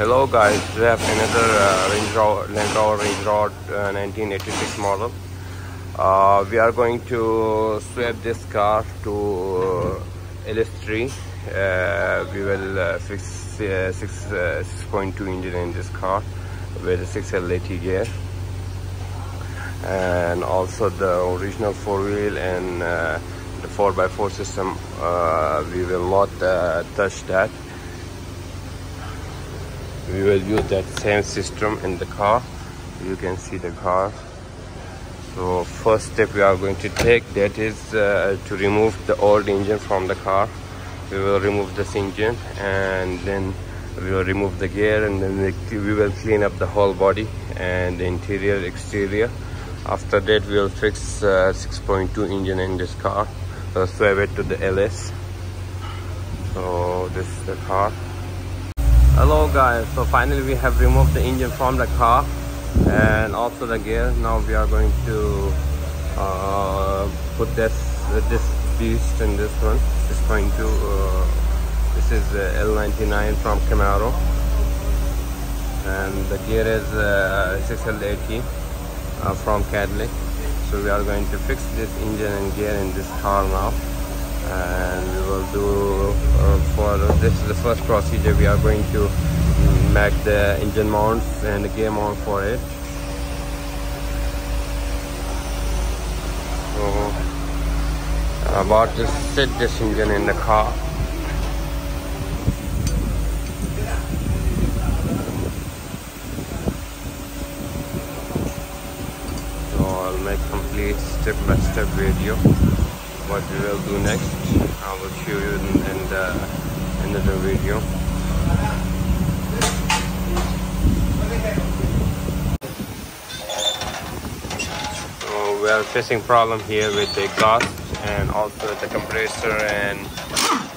Hello guys, we have another Land Rover Range Rover 1986 model. We are going to swap this car to LS3. We will fix 6.2 engine in this car with a 6L80 gear, and also the original 4-wheel and the 4x4 system. We will not touch that. We will use that same system in the car. You can see the car. So first step we are going to take, that is to remove the old engine from the car. We will remove this engine, and then we will remove the gear, and then we will clean up the whole body and the interior, exterior. After that we will fix 6.2 engine in this car. We'll swap it to the LS. So this is the car. Hello guys, so finally we have removed the engine from the car and also the gear. Now we are going to put this beast in this one. 6.2 this is L99 from Camaro, and the gear is 6L80 from Cadillac. So we are going to fix this engine and gear in this car now, and we will do for this is the first procedure. We are going to make the engine mounts and the gear mount for it. So I'm about to set this engine in the car. So I'll make complete step-by-step video what we will do next. I will show you in the another video. So we are facing problem here with the exhaust and also the compressor and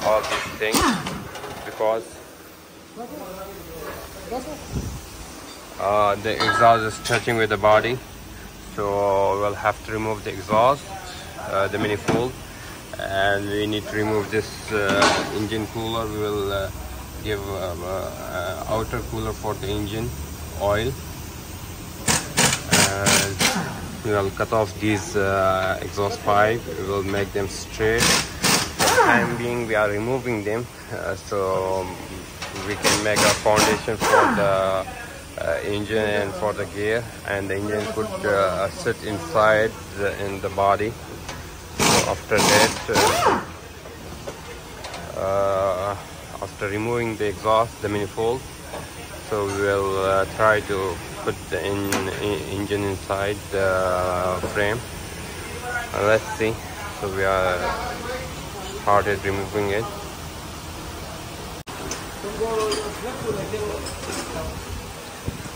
all these things, because the exhaust is touching with the body. So we'll have to remove the exhaust, the manifold, and we need to remove this engine cooler. We will give outer cooler for the engine oil, and we will cut off these exhaust pipe. We will make them straight. For the time being we are removing them so we can make a foundation for the engine and for the gear, and the engine could sit inside in the body. So after that, after removing the exhaust, the manifold, so we will try to put the engine inside the frame. Let's see. So we are started removing it.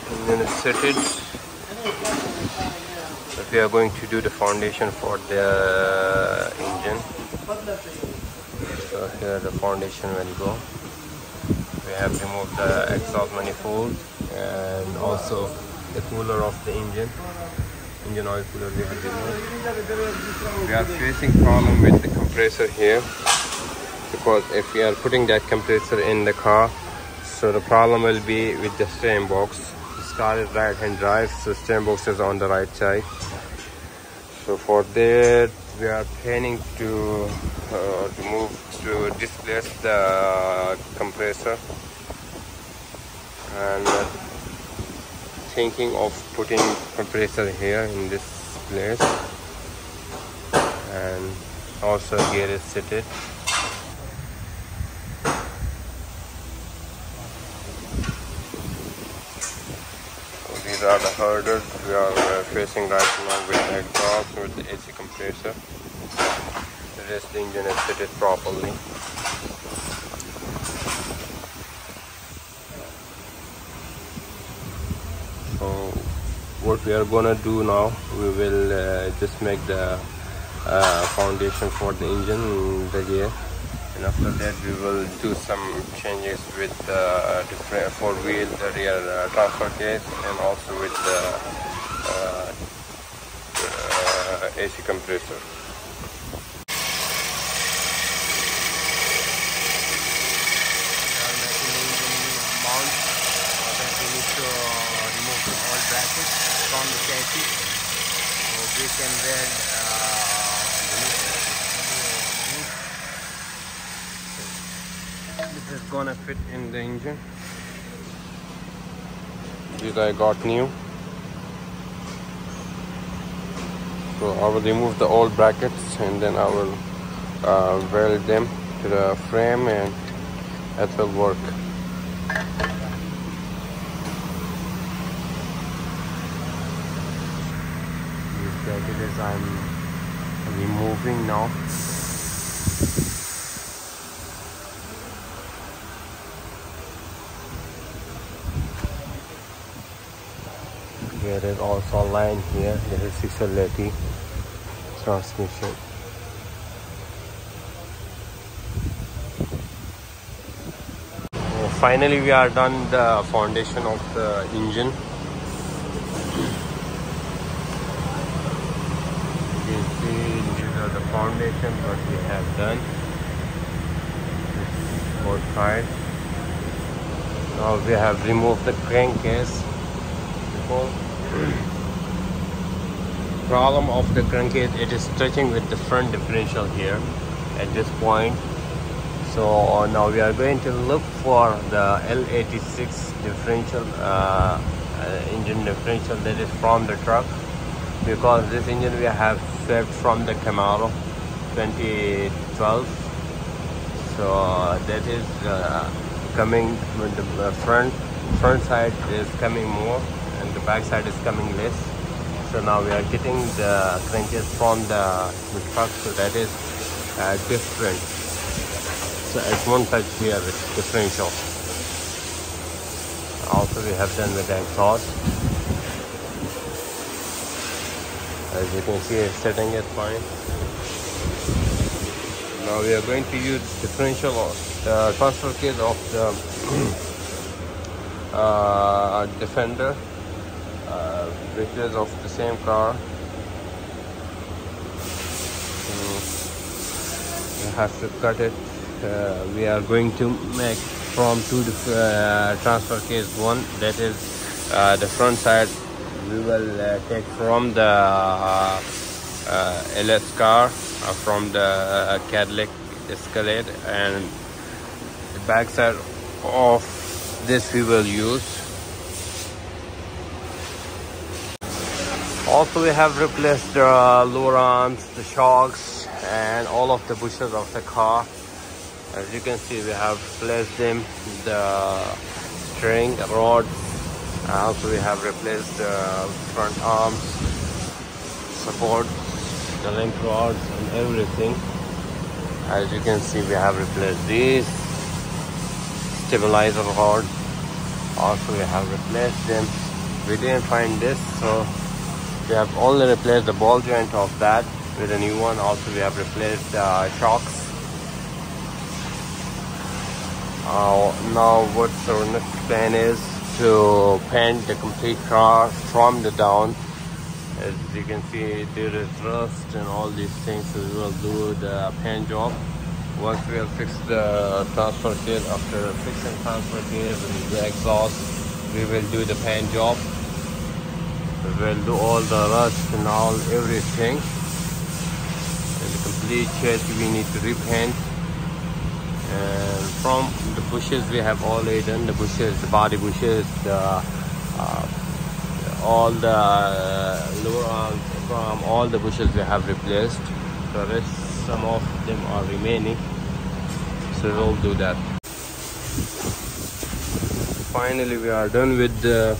And then set it. So we are going to do the foundation for the engine. So here the foundation will go. We have removed the exhaust manifold and also the cooler of the engine oil cooler we have removed. We are facing problem with the compressor here, because if we are putting that compressor in the car, so the problem will be with the steering box. This car is right hand drive, so steering box is on the right side. So for that we are planning to displace the compressor, and thinking of putting compressor here in this place, and also gear is seated. So these are the hurdles we are facing right now with the exhaust, with the AC compressor. The rest the engine is fitted properly. So what we are gonna do now, we will just make the foundation for the engine, the gear, and after that we will do some changes with the different 4-wheel, the rear transfer case, and also with the AC compressor. We are making engine mount brackets from the chassis, so we can weld this is gonna fit in the engine. These I got new, so I will remove the old brackets and then I will weld them to the frame, and that will work. These brackets I'm removing now. There is also a line here. This is 680 transmission. Finally, we are done the foundation of the engine. You can see these are the foundation what we have done. Both sides. Now we have removed the crankcase. Problem of the crankcase, it is touching with the front differential here at this point. So now we are going to look for the L86 differential, engine differential that is from the truck, because this engine we have swapped from the Camaro 2012. So that is coming with the front side is coming more and the back side is coming less. So now we are getting the crankcase from the truck, so that is different. So it won't touch here with differential. Also we have done with the exhaust. As you can see, it's setting it fine. Now we are going to use differential the transfer case of the Defender, which is of the same car. You have to cut it. We are going to make from two transfer case. One that is the front side we will take from the LS car, from the Cadillac Escalade, and the back side of this we will use. Also we have replaced the lower arms, the shocks, and all of the bushes of the car. As you can see, we have replaced them, the steering rods. Also we have replaced the front arms, support, the link rods and everything. As you can see, we have replaced these stabilizer rod. Also we have replaced them. We didn't find this, so we have only replaced the ball joint of that with a new one. Also we have replaced the shocks. Now what's our next plan is to paint the complete car from the down. As you can see, there is rust and all these things, so we will do the paint job. Once we have fixed the transfer case, after fixing transfer case and the exhaust, we will do the paint job. We will do all the rust and all everything. And the complete chassis we need to repaint. And from the bushes we have already done the bushes, the body bushes, all the lower arms, from all the bushes we have replaced. The rest, some of them are remaining, so we'll do that. Finally we are done with the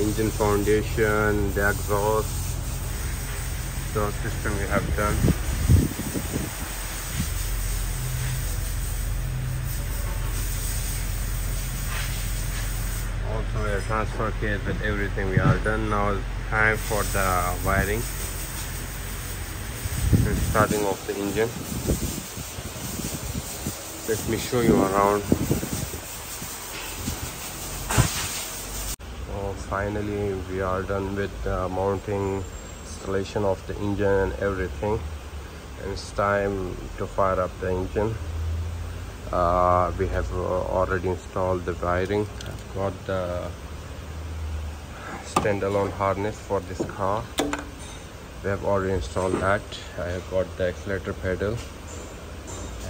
engine foundation, the exhaust system we have done. Also a transfer case with everything we are done. Now it's time for the wiring and starting off the engine. Let me show you around. So finally we are done with the mounting, installation of the engine and everything, and it's time to fire up the engine. We have already installed the wiring. I've got the standalone harness for this car. We have already installed that. I have got the accelerator pedal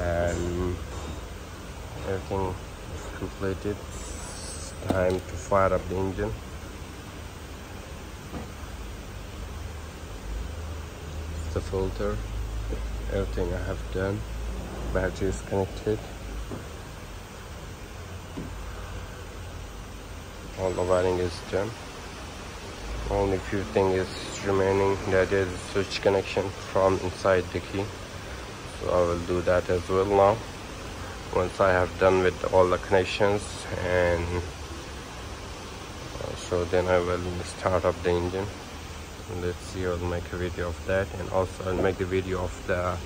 and everything is completed. It's time to fire up the engine. It's the filter. Everything I have done. Battery is connected. All the wiring is done. Only few thing is remaining, that is switch connection from inside the key. So I will do that as well now. Once I have done with all the connections, and so then I will start up the engine. Let's see, I'll make a video of that, and also I'll make the video of the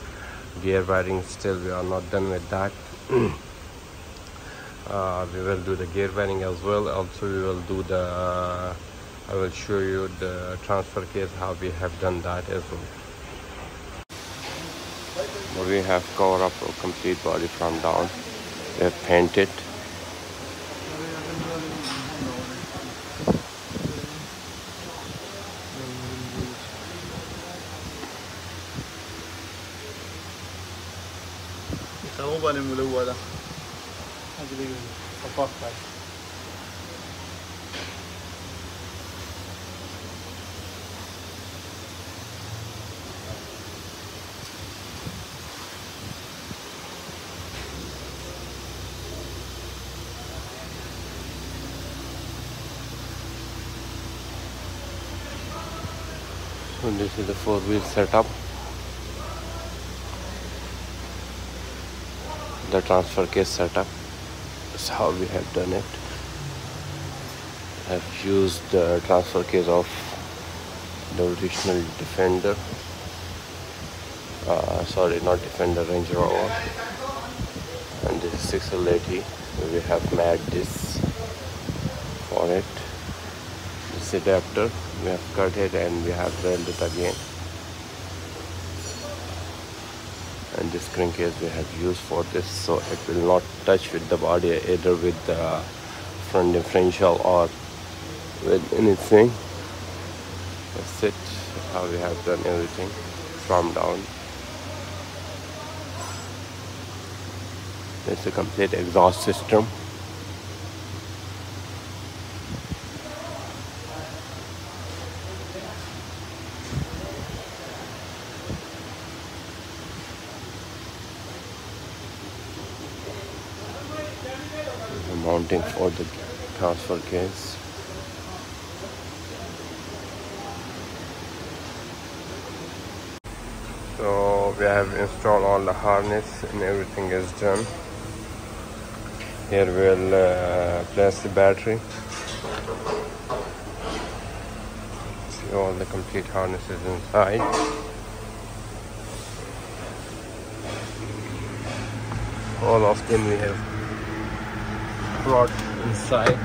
gear wiring. Still we are not done with that. We will do the gear wiring as well. Also we will do the I will show you the transfer case, how we have done that as well. We have covered up a complete body from down. We have painted. So this is the four-wheel setup. The transfer case setup. That's how we have done it. I've used the transfer case of the original Defender. Sorry, not Defender, Range Rover. And this is 680. We have made this for it. This adapter we have cut it and we have drilled it again. And this crankcase we have used for this, so it will not touch with the body, either with the front differential or with anything. That's it. That's how we have done everything from down. It's a complete exhaust system. Mounting for the transfer case. So we have installed all the harness and everything is done. Here we'll place the battery. See all the complete harnesses inside. All of them we have brought inside.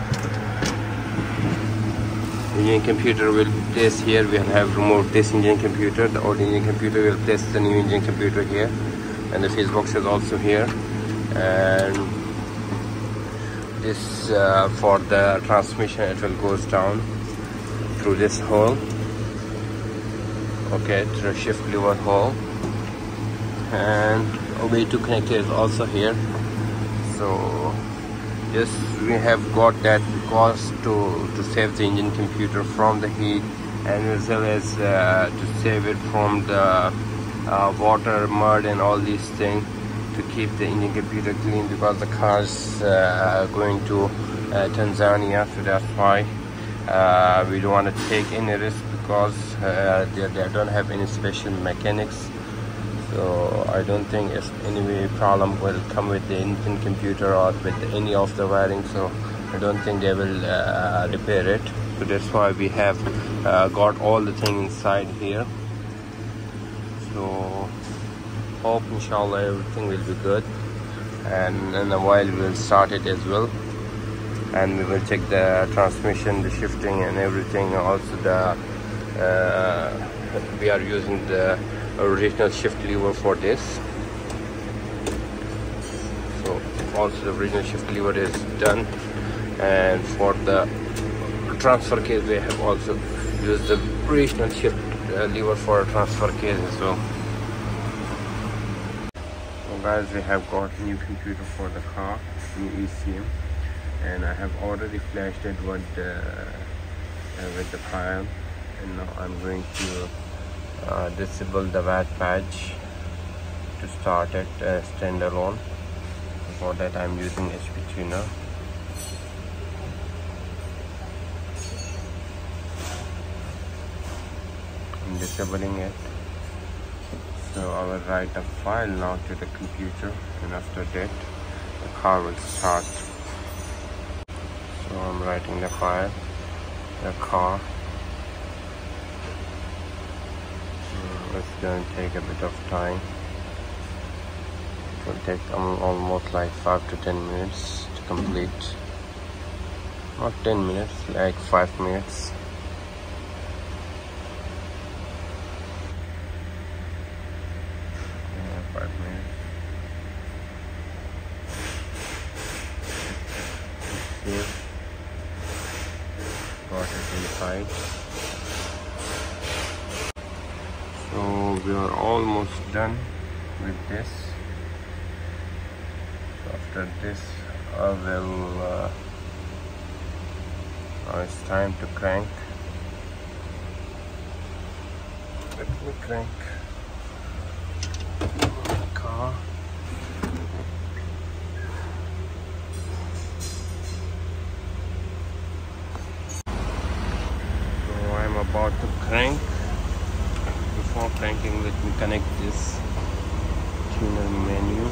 Engine computer will be placed here. We have removed this engine computer. The old engine computer will place the new engine computer here, and the fuse box is also here. And this for the transmission, it will goes down through this hole. Okay, through shift lever hole, and a way to connect it is also here. So yes, we have got that because to save the engine computer from the heat, and as well as to save it from the water, mud and all these things, to keep the engine computer clean, because the car is going to Tanzania. So that's why we don't want to take any risk, because they don't have any special mechanics. So I don't think any problem will come with the engine computer or with any of the wiring. So I don't think they will repair it. So that's why we have got all the things inside here. So hope inshallah everything will be good, and in a while we will start it as well, and we will check the transmission, the shifting and everything. Also the we are using the original shift lever for this. So also the original shift lever is done, and for the transfer case, we have also used the original shift lever for a transfer case as well. So guys, we have got new computer for the car, new ECM, and I have already flashed it with the file, and now I'm going to disable the VAT patch to start it standalone. For that I'm using HP tuner. I'm disabling it. So I will write a file now to the computer, and after that the car will start. So I'm writing the file, the car. It's going to take a bit of time. It will take almost like 5 to 10 minutes to complete. Not 10 minutes, like 5 minutes. Yeah, 5 minutes. Let's see. Got it inside. So we are almost done with this. So after this I will now it's time to crank. Let me crank the car. So I'm about to crank. Before cranking, let me connect this tuner menu.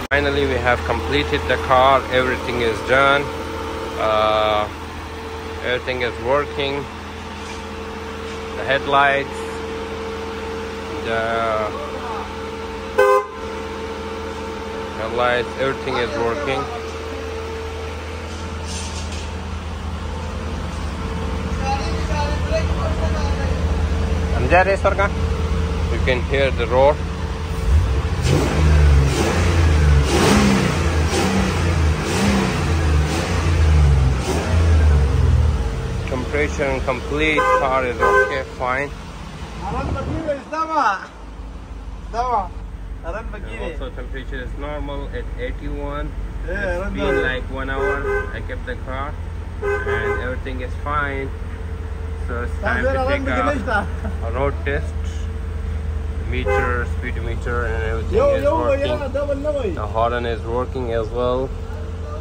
Finally, we have completed the car. Everything is done. Everything is working. The headlights, everything is working. You can hear the roar. Compression complete, car is okay, fine. Also temperature is normal at 81. It's been like 1 hour I kept the car and everything is fine. So it's time to take a road test. Meter, speedometer and everything is working. The horn is working as well.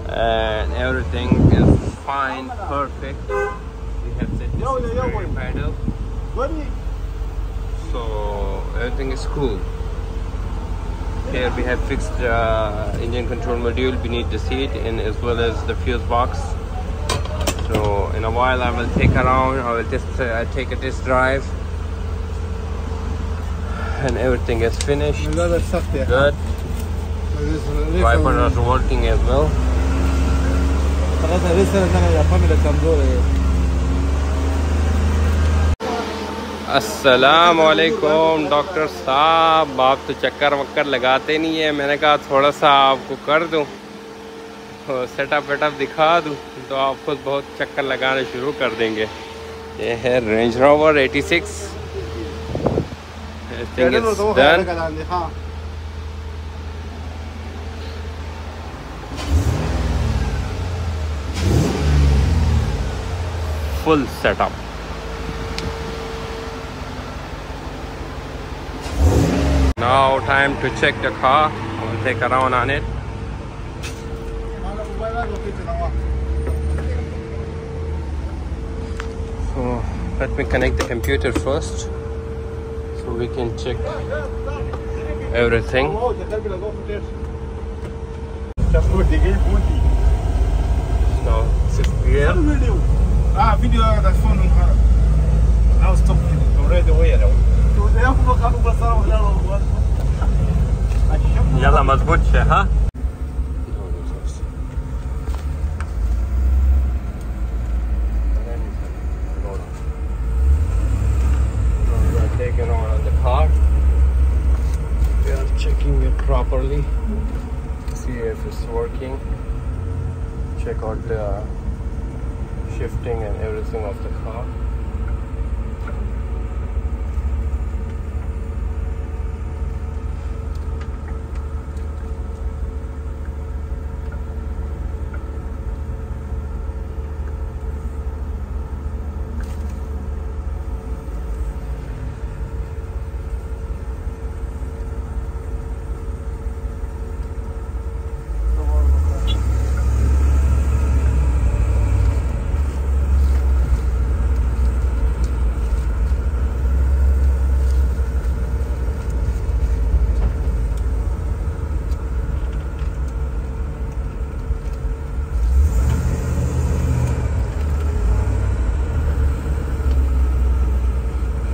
And everything is fine, perfect. We have set the steering pedal. So everything is cool. Here we have fixed engine control module beneath the seat and as well as the fuse box. So in a while I will take around, I will just take a test drive. And everything is finished. Good. Wipers are working as well. अस्सलाम वालेकुम doctor साहब, आप तो चक्कर वक्कर लगाते नहीं है। मैंने कहा थोड़ा सा आपको कर दूं, सेटअप वेटअप दिखा दूं, तो आप खुद बहुत चक्कर लगाने शुरू कर देंगे। ये है range rover 86। I think it's done. Full setup. Now time to check the car. We'll take a round on it. So let me connect the computer first so we can check everything. So this is clear. Video that's phone. Now stop already away now. يلا مظبوط ها. Taking on the car. We are checking it properly. See if it's working. Check out the shifting and everything of the car.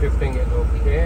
Shifting is okay.